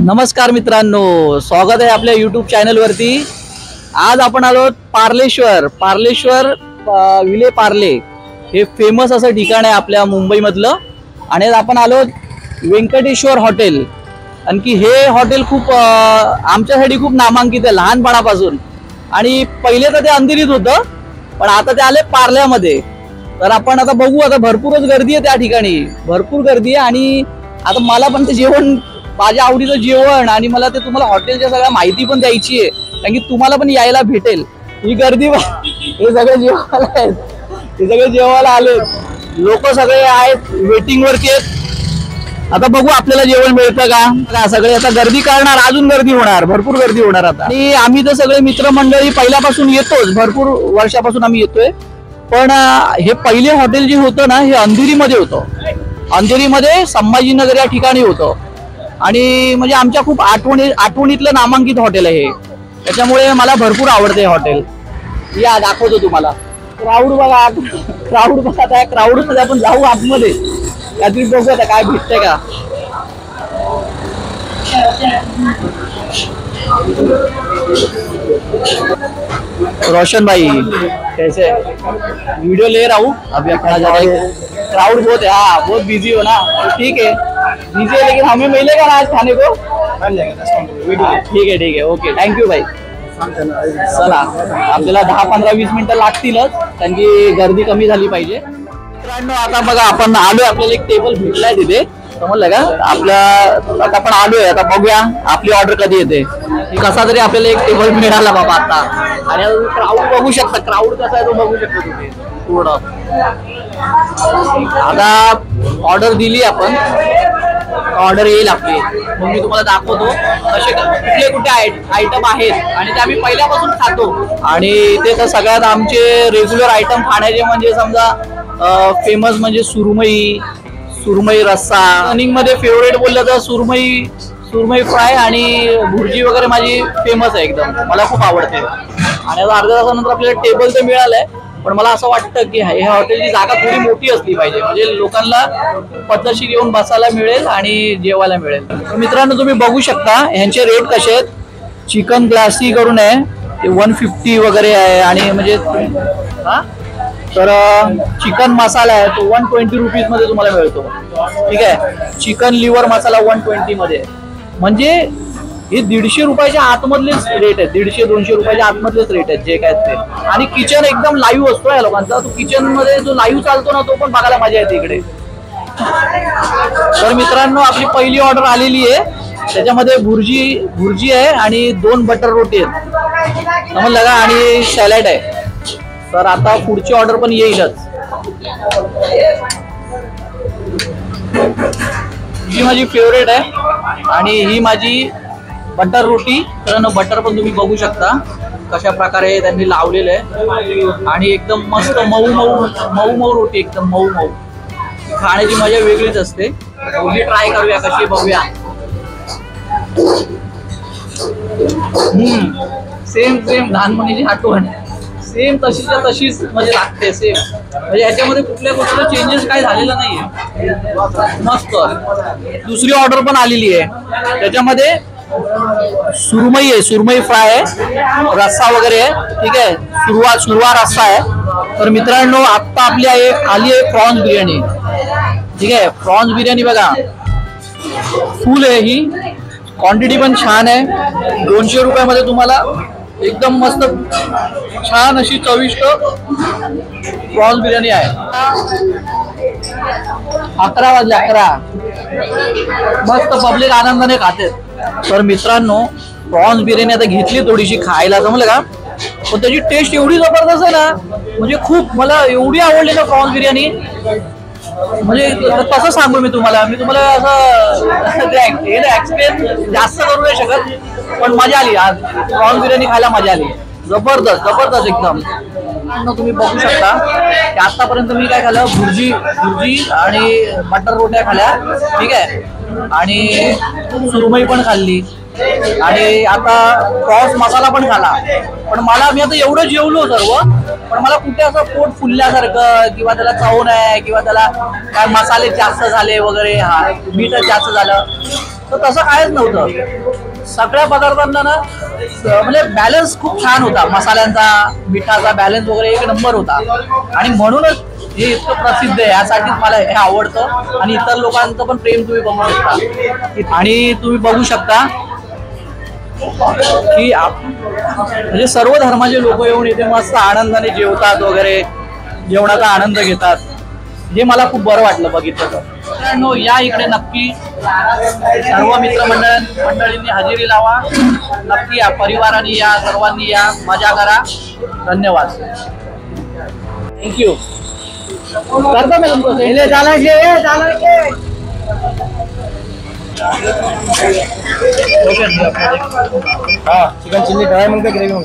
नमस्कार मित्रांनो, स्वागत आहे आपल्या यूट्यूब चॅनलवरती। आज आपण आलो पार्लेश्वर विले पार्ले हे फेमस असं ठिकाण आहे आपल्या मुंबईमधलं। आणि आपण आलो व्यंकटेश्वर हॉटेल। आणखी हे हॉटेल खूप आमच्यासाठी खूप नामांकित आहे लहानपणापासून। आणि पहिले तर ते अंधेरीत होतं, पण आता ते आले पार्ल्यामध्ये। तर आपण आता बघू, आता भरपूरच गर्दी आहे त्या ठिकाणी, भरपूर गर्दी आहे। आणि आता मला पण ते जेवण, माझ्या आवडीचं जेवण, आणि मला ते तुम्हाला हॉटेलच्या सगळ्या माहिती पण द्यायची आहे, कारण की तुम्हाला पण यायला भेटेल। ही गर्दी हे सगळे जेवायला आहेत, हे सगळे जेवायला आले लोक सगळे आहेत, वेटिंग वरती आहेत। आता बघू आपल्याला जेवण मिळतं का। सगळे आता गर्दी करणार, अजून गर्दी होणार, भरपूर गर्दी होणार आता। आणि आम्ही तर सगळे मित्रमंडळी पहिल्यापासून येतोच, भरपूर वर्षापासून आम्ही येतोय। पण हे पहिले हॉटेल जे होतं ना, हे अंधेरीमध्ये होतं। अंधेरीमध्ये संभाजीनगर या ठिकाणी होतं। आणि म्हणजे आमच्या खूप आठवणीतलं नामांकित हॉटेल आहे हे, त्याच्यामुळे मला भरपूर आवडते हॉटेल। या दाखवतो तुम्हाला। क्राऊड बघा, क्राऊड बघा, त्या क्राऊड मध्ये आपण जाऊ आतमध्ये, काहीतरी बघू आता काय भेटतंय का। रोशन भाई कैसे, वीडियो ले रहा हूँ अभी अपना जा रहा है। क्राउड बहुत है, हाँ बहुत बिजी हो ना, ठीक है बिजी है, लेकिन हमें मिलेगा ना आज खाने को। ठीक है ओके, थँक्यू भाई। चला, आपल्याला 10-15-20 मिनिटं लागतीलच, कारण की गर्दी कमी झाली पाहिजे। मित्रांनो आता बघा, आपण आलोय, आपल्याला एक टेबल भेटलाय तिथे, समजलं का आपल्या। आता आपण आलोय, आता बघूया आपली ऑर्डर कधी येते। कसा तरी आपल्याला एक टेबल मिळाला बाबा आता। आणि क्राऊड बघू शकता, क्राऊड कसा आहे तो बघू शकता तुम्ही पूर्ण। आता ऑर्डर दिली आपण, ऑर्डर येईल आपली, मग मी तुम्हाला दाखवतो कसे कुठले कुठे आयटम आहेत। आणि ते आम्ही पहिल्यापासून खातो, आणि ते तर सगळ्यात आमचे रेग्युलर आयटम खाण्याचे म्हणजे समजा फेमस म्हणजे सुरमई रस्सा। रनिंग मध्ये फेवरेट बोललं तर सुरमई फ्राय आणि भुर्जी वगैरे माझी फेमस आहे एकदम, मला खूप आवडते। आणि आता अर्ध्या तासानंतर आपल्याला टेबल तर मिळालंय, पण मला असं वाटतं की ह्या हॉटेलची जागा थोडी मोठी असली पाहिजे, म्हणजे लोकांना पद्धतशीर येऊन बसायला मिळेल आणि जेवायला मिळेल। मित्रांनो तुम्ही बघू शकता ह्यांचे रेट कसे आहेत। चिकन ग्लासी करून आहे ते 150 वगैरे आहे, आणि म्हणजे तर चिकन मसाला आहे तो 120 रुपीज मध्ये तुम्हाला मिळतो, ठीक आहे। चिकन लिव्हर मसाला 120 मध्ये, म्हणजे हे 150 रुपयाच्या आतमधलेच रेट आहेत, 150-200 रुपयाच्या आतमधलेच रेट आहेत जे काय ते। आणि किचन एकदम लाईव्ह असतो या लोकांचा, तो किचन मध्ये जो लाईव्ह चालतो ना, तो पण बघायला मजा येते इकडे। तर मित्रांनो आपली पहिली ऑर्डर आलेली आहे, त्याच्यामध्ये भुर्जी आहे आणि 2 बटर रोटी आहेत, समजलं का, आणि सॅलड आहे। तर आता पुढची ऑर्डर पण येईलच। ही माझी फेवरेट आहे, आणि ही माझी बटर रोटी। तर बटर पण तुम्ही बघू शकता कशा प्रकारे त्यांनी लावलेलं आहे, आणि एकदम मस्त मऊ रोटी, एकदम मऊ खाण्याची मजा वेगळीच असते। दोन्ही ट्राय करूया कशी, बघूया। सेम लहानपणीची आठवण, सेम तशीच म्हणजे लागते, सेम म्हणजे ह्याच्यामध्ये कुठल्या चेंजेस काय झालेला नाहीये, मस्त। दुसरी ऑर्डर पण आलेली आहे, त्याच्यामध्ये सुरमई आहे, सुरमई फ्राय आहे, रस्सा वगैरे आहे, ठीक आहे, सुरवा रस्सा आहे। तर मित्रांनो आता आपली आली आहे प्रॉन्स बिर्याणी, ठीक आहे। प्रॉन्स बिर्याणी बघा, फुल आहे ही, क्वांटिटी पण छान आहे। 200 रुपयामध्ये तुम्हाला एकदम मस्त छान अशी चविष्ट प्रॉन्स बिर्याणी आहे। 11 वाजले, 11, मस्त पब्लिक आनंदाने खाते। तर मित्रांनो प्रॉन्स बिर्याणी आता घेतली थोडीशी खायला, समजलं का, पण त्याची टेस्ट एवढी जबरदस्त आहे ना, म्हणजे खूप मला एवढी आवडली ना प्रॉन्स बिर्याणी, म्हणजे कसं सांगू मी तुम्हाला असं एक्सपिरियन्स जास्त करू नाही शकत, पण मजा आली आज प्रॉन्स बिर्याणी खायला, मजा आली, जबरदस्त एकदम। तुम्ही बघू शकता की आतापर्यंत मी काय खाल्लं, भुर्जी आणि बटर रोट्या खाल्ल्या, ठीक आहे, आणि सुरमई पण खाल्ली, आणि आता सॉस मसाला पण खाला. पण मला मी आता एवढं जेवलो सर्व, पण मला कुठे असं पोट फुलल्यासारखं किंवा त्याला चव नाही किंवा त्याला काय मसाले जास्त झाले वगैरे, मीठ जास्त झालं, तर तसं कायच नव्हतं. सगळ्या पदार्थांना ना म्हणजे बॅलन्स खूप छान होता. मसाल्यांचा, मिठाचा बॅलन्स वगैरे एक नंबर होता. आणि म्हणूनच हे इतकं प्रसिद्ध आहे. यासाठीच मला हे आवडतं. आणि इतर लोकांचं पण प्रेम तुम्ही बघू शकता. आणि तुम्ही बघू शकता की म्हणजे सर्व धर्माचे लोक येऊन इथे मस्त आनंदाने जेवतात वगैरे, जेवणाचा आनंद घेतात. हे मला खूप बरं वाटलं बघितलं तर. मित्रांनो, या इकडे नक्की सर्व मंडळींनी हजेरी लावा. नक्की या, परिवाराने या, सर्वांनी या, मजा करा. धन्यवाद, थँक्यू. करता मी तुमको चिकन चिल्ली ड्राई मग ग्रेवी मग